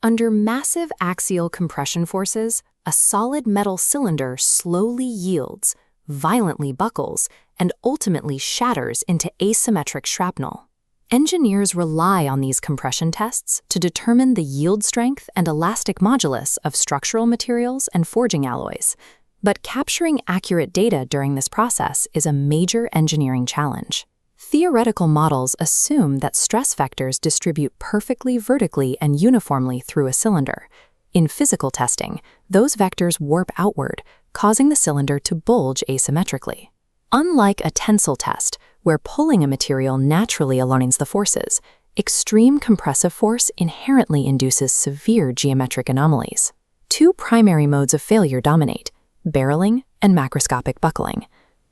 Under massive axial compression forces, a solid metal cylinder slowly yields, violently buckles, and ultimately shatters into asymmetric shrapnel. Engineers rely on these compression tests to determine the yield strength and elastic modulus of structural materials and forging alloys. But capturing accurate data during this process is a major engineering challenge. Theoretical models assume that stress vectors distribute perfectly vertically and uniformly through a cylinder. In physical testing, those vectors warp outward, causing the cylinder to bulge asymmetrically. Unlike a tensile test, where pulling a material naturally aligns the forces, extreme compressive force inherently induces severe geometric anomalies. Two primary modes of failure dominate: barreling and macroscopic buckling.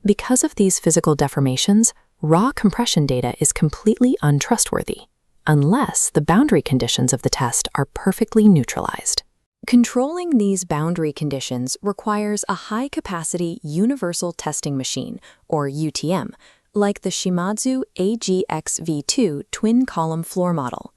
Because of these physical deformations, raw compression data is completely untrustworthy, unless the boundary conditions of the test are perfectly neutralized. Controlling these boundary conditions requires a high-capacity universal testing machine, or UTM, like the Shimadzu AGX-V2 twin-column floor model.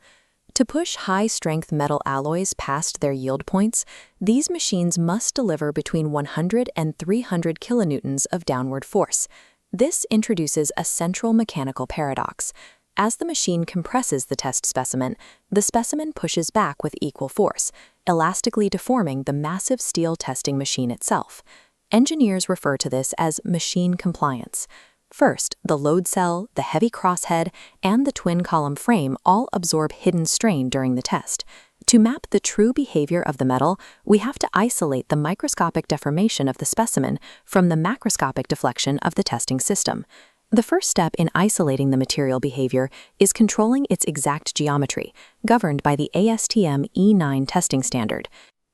To push high-strength metal alloys past their yield points, these machines must deliver between 100 and 300 kilonewtons of downward force. This introduces a central mechanical paradox. As the machine compresses the test specimen, the specimen pushes back with equal force, elastically deforming the massive steel testing machine itself. Engineers refer to this as machine compliance. First, the load cell, the heavy crosshead, and the twin-column frame all absorb hidden strain during the test. To map the true behavior of the metal, we have to isolate the microscopic deformation of the specimen from the macroscopic deflection of the testing system. The first step in isolating the material behavior is controlling its exact geometry, governed by the ASTM E9 testing standard.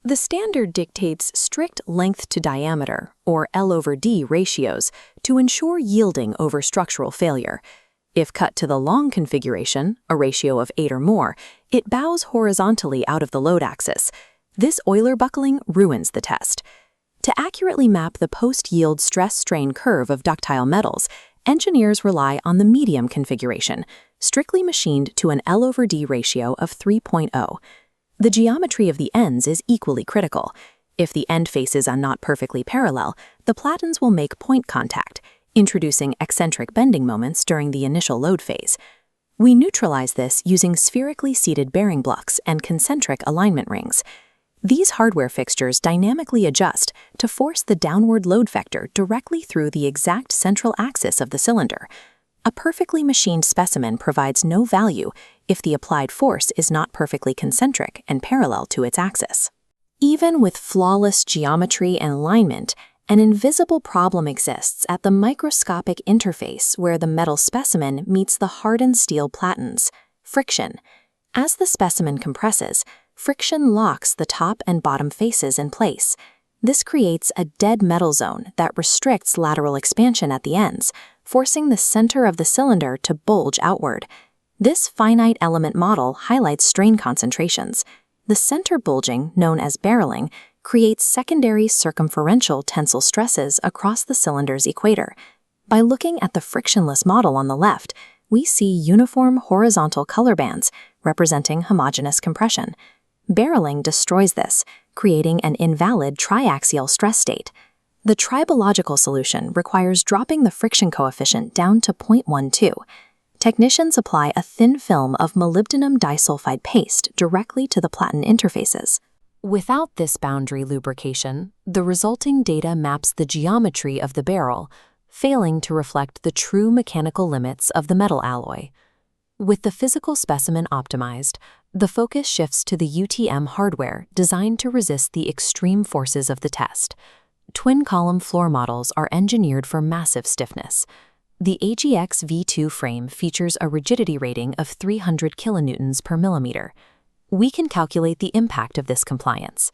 The standard dictates strict length to diameter, or L/D ratios, to ensure yielding over structural failure. If cut to the long configuration, a ratio of 8 or more, it bows horizontally out of the load axis. This Euler buckling ruins the test. To accurately map the post-yield stress-strain curve of ductile metals, engineers rely on the medium configuration, strictly machined to an L/D ratio of 3.0. The geometry of the ends is equally critical. If the end faces are not perfectly parallel, the platens will make point contact, introducing eccentric bending moments during the initial load phase. We neutralize this using spherically seated bearing blocks and concentric alignment rings. These hardware fixtures dynamically adjust to force the downward load vector directly through the exact central axis of the cylinder. A perfectly machined specimen provides no value if the applied force is not perfectly concentric and parallel to its axis. Even with flawless geometry and alignment, an invisible problem exists at the microscopic interface where the metal specimen meets the hardened steel platens: friction. As the specimen compresses, friction locks the top and bottom faces in place. This creates a dead metal zone that restricts lateral expansion at the ends, forcing the center of the cylinder to bulge outward. This finite element model highlights strain concentrations. The center bulging, known as barreling, creates secondary circumferential tensile stresses across the cylinder's equator. By looking at the frictionless model on the left, we see uniform horizontal color bands representing homogeneous compression. Barreling destroys this, creating an invalid triaxial stress state. The tribological solution requires dropping the friction coefficient down to 0.12. Technicians apply a thin film of molybdenum disulfide paste directly to the platen interfaces. Without this boundary lubrication, the resulting data maps the geometry of the barrel, failing to reflect the true mechanical limits of the metal alloy. With the physical specimen optimized, the focus shifts to the UTM hardware designed to resist the extreme forces of the test. Twin-column floor models are engineered for massive stiffness. The AGX V2 frame features a rigidity rating of 300 kilonewtons per millimeter. We can calculate the impact of this compliance.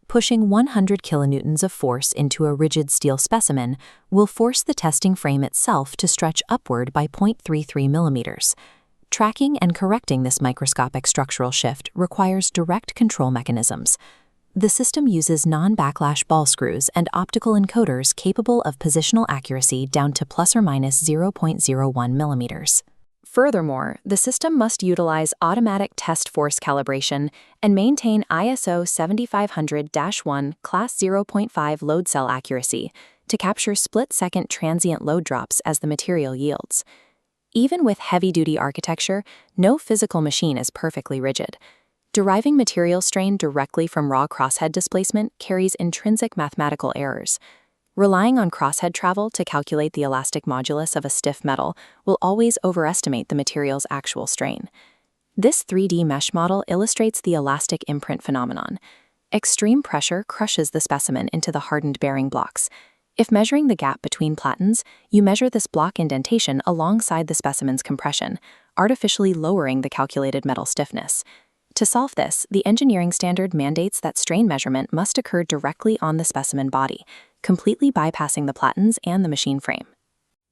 Pushing 100 kilonewtons of force into a rigid steel specimen will force the testing frame itself to stretch upward by 0.33 millimeters. Tracking and correcting this microscopic structural shift requires direct control mechanisms. The system uses non-backlash ball screws and optical encoders capable of positional accuracy down to plus or minus 0.01 millimeters. Furthermore, the system must utilize automatic test force calibration and maintain ISO 7500-1 Class 0.5 load cell accuracy to capture split-second transient load drops as the material yields. Even with heavy-duty architecture, no physical machine is perfectly rigid. Deriving material strain directly from raw crosshead displacement carries intrinsic mathematical errors. Relying on crosshead travel to calculate the elastic modulus of a stiff metal will always overestimate the material's actual strain. This 3D mesh model illustrates the elastic imprint phenomenon. Extreme pressure crushes the specimen into the hardened bearing blocks. If measuring the gap between platens, you measure this block indentation alongside the specimen's compression, artificially lowering the calculated metal stiffness. To solve this, the engineering standard mandates that strain measurement must occur directly on the specimen body, completely bypassing the platens and the machine frame.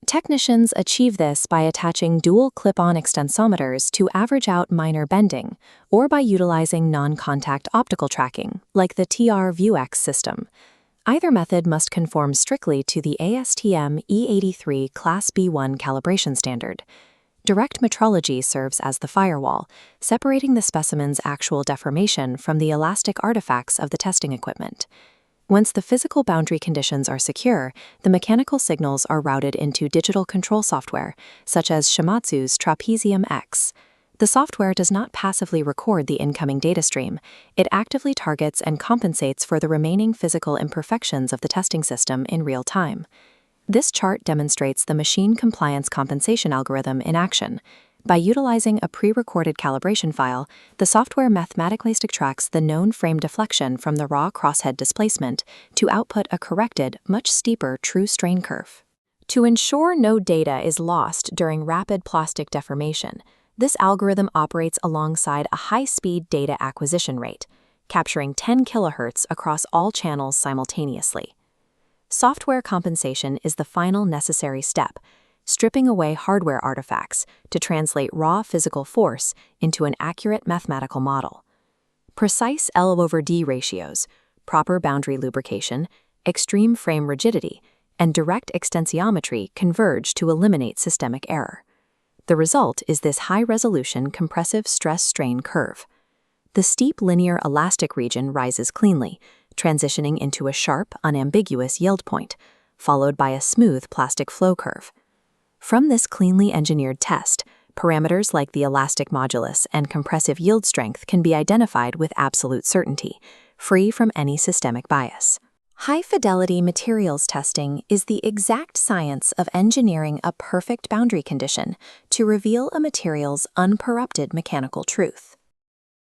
Technicians achieve this by attaching dual clip-on extensometers to average out minor bending, or by utilizing non-contact optical tracking, like the TRAPEZIUM system. Either method must conform strictly to the ASTM E83 Class B1 calibration standard. Direct metrology serves as the firewall, separating the specimen's actual deformation from the elastic artifacts of the testing equipment. Once the physical boundary conditions are secure, the mechanical signals are routed into digital control software, such as Shimadzu's TRAPEZIUM X. The software does not passively record the incoming data stream. It actively targets and compensates for the remaining physical imperfections of the testing system in real time. This chart demonstrates the machine compliance compensation algorithm in action. By utilizing a pre-recorded calibration file, the software mathematically extracts the known frame deflection from the raw crosshead displacement to output a corrected, much steeper true strain curve. To ensure no data is lost during rapid plastic deformation, this algorithm operates alongside a high-speed data acquisition rate, capturing 10 kHz across all channels simultaneously. Software compensation is the final necessary step, stripping away hardware artifacts to translate raw physical force into an accurate mathematical model. Precise L/D ratios, proper boundary lubrication, extreme frame rigidity, and direct extensiometry converge to eliminate systemic error. The result is this high-resolution compressive stress-strain curve. The steep linear elastic region rises cleanly, transitioning into a sharp, unambiguous yield point, followed by a smooth plastic flow curve. From this cleanly engineered test, parameters like the elastic modulus and compressive yield strength can be identified with absolute certainty, free from any systemic bias. High-fidelity materials testing is the exact science of engineering a perfect boundary condition to reveal a material's uncorrupted mechanical truth.